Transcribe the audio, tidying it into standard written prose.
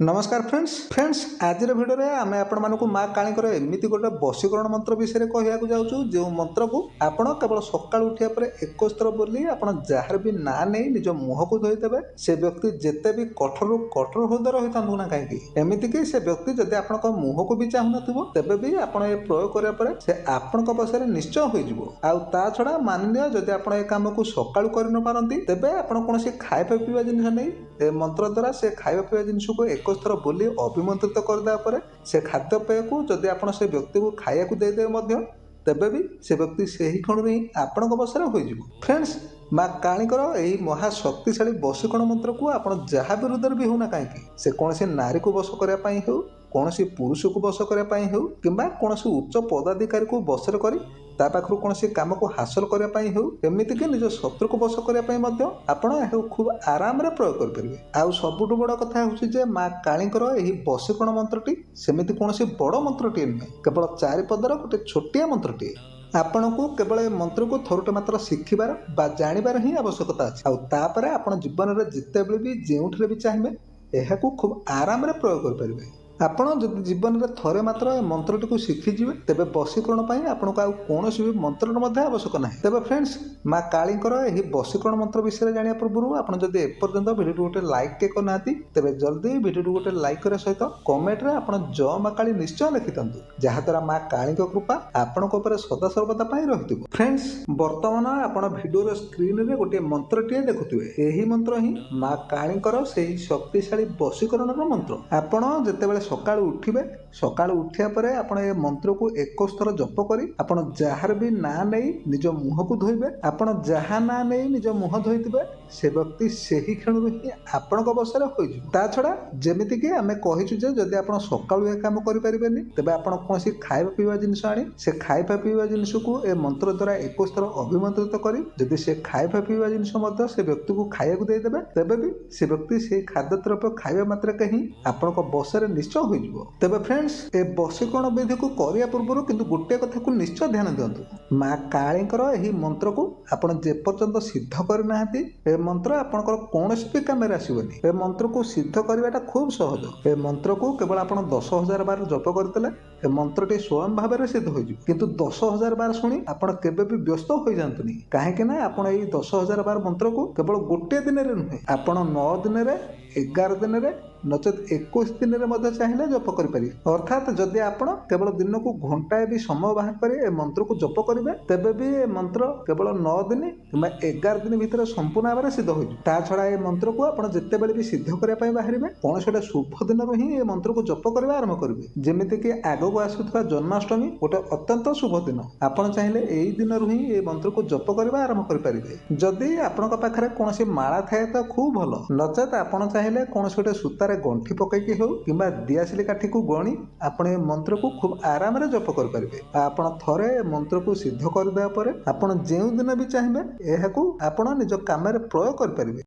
नमस्कार फ्रेंड्स आज भिडियो में आम आपण माँ काली एमती गोटे वशीकरण मंत्र विषय कहवाक जाऊँ जो मंत्र को आपण केवल सका उठा पर 21 थर बोली आप जार भी ना नहीं निज मुह को धोईदेवे से व्यक्ति जिते भी कठोर हृदय रही था ना कहीं एमतीक से व्यक्ति जब आप मुह को भी चाहून तेबे भी आप प्रयोग करापर से आपण पक्षे निश्चय हो छड़ा माननीय जदि आप काम को सका कर न पारती तेबे आप खाଇବା पीवा जिन नहीं मंत्र द्वारा से खाଇବା पीवा जिनस को 21 थर बोली अभिमंत्रित करदे से खाद्यपेय को जदि आप से व्यक्ति को खाया देदेवे तेबे भी से व्यक्ति से ही क्षण ही आपण बसरे हो फ्रेंड्स माँ कालीकर यही महाशक्तिशाली वशीकरण मंत्र को आप जहाँ विरुद्ध भी होना कहीं से कौन नारी को वश करने हो कौन पुरुष को वश करने हो कि कौन उच्च पदाधिकारी को वशर कर पाखु कौन कम को हासिल करने हो एमतीक निज शत्रु को वश करने आप खूब आराम प्रयोग करेंगे आउ सबुठ बड़ कथा हूँ माँ कालीकर यही वशीकरण मंत्रटी सेमती कौन बड़ मंत्रटीए नुहे केवल 4 पदर गोटे छोटिया मंत्रटीए आपण को केवल मंत्र को थोड़े मात्र शिखिबार बा जानिबार ही आवश्यकता अच्छे आउे आप जीवन में जितेबले भी जो भी चाहिए यह खूब आराम प्रयोग करेंगे आपण जब जीवन में थरे मात्र मंत्रटी को शिखिजे तेरे वशीकरण आपको कौन भी मंत्र आवश्यक ना तेज फ्रेंड्स माँ कालीकर यही वशीकरण मंत्र विषय जाना पूर्व आप एपर्तंत भिडियो गोटे लाइक टे करना तेज जल्दी भिडियो गोटे लाइक करने सहित कमेंट रे आप जय माँ काली निश्चय लिखि था जहाद्वारा माँ काली कृपा आपण सदा सर्वदा रही फ्रेंड्स बर्तमान आप भिडियो स्क्रीन में गोटे मंत्रटीए देखुए यही मंत्र ही माँ कालीकर से शक्तिशाली वशीकरण मंत्र आपण जितेबाला सकाळु उठिबे सकाळु उठिया परे आपण ए मंत्र को 21 थर जप करी आपण जार भी ना नहीं निज मुह को धोइबे आपण जहा ना नहीं निज मुह धोइतिबे से व्यक्ति सही क्षण ही आपण बसरे होई ता छडा जेमिति कि आमे कहिछु जे जदि आपण सकाळु ए काम करि परिबेनी तबे आपण कोनसी खाଇବା पीवा जिंस आनी से खाଇବା पीवा जिंस को ए मंत्र द्वारा 21 थर अभिमंत्रित करी जदि से खाଇବା पीवा जिंस मध्य से व्यक्ति को खाया को दे देबे तबे भी से व्यक्ति से खाद्य द्रव्य खाଇବା मात्र कहीं आपण बसरे निश्चय तेरे फ्रेंड्स ए वशीकरण विधि को करने पूर्व किंतु गोटे कथा को निश्चय ध्यान दिंतु माँ कालीकर यही मंत्र को आप जेपर्यंत सिद्ध करना ए मंत्र आपंकर कौन भी कम आसबनी ए मंत्र को सिद्ध करवाटा खूब सहज ए मंत्र को केवल आप 10,000 बार जप करते ए मंत्रटी स्वयं भाव में सिद्ध हो किंतु 10,000 बार शुणी आप केवे भी व्यस्त हो जातुनि कहीं आप 10,000 बार मंत्र को केवल गोटे दिन में नुहे आप 9 दिन 11 दिन नचेत 21 दिन में चाहिए जप करें अर्थात जदि आप केवल दिन को घंटाए भी समय बाहर कर मंत्र को जप करेंगे तेबे भी ये मंत्र केवल 9 दिन कि 11 दिन भितर संपूर्ण भाव में सिद्ध हो छड़ा ये मंत्र को आप जिते बड़े भी सिद्ध करने बाहर कौन से शुभ दिन ही ये मंत्र को जप करने आरंभ करेंगे जमीती कि आग को आसूा जन्माष्टमी गोटे अत्यंत शुभ दिन आपड़ चाहिए यही दिन ही ये मंत्र को जप करने आरंभ करेंगे जदि आपण पाखे कौन माला थाए तो खूब भल नचेत आप चाहिए कौन गोटे सूतार गंठी पकईकि हो कि दियासिली काठी को गणी आपण मंत्र को खूब आराम रे जप करेंगे आपण थरे मंत्र को सिद्ध करदे आपण जो दिन भी चाहिए यह निज काम प्रयोग करेंगे।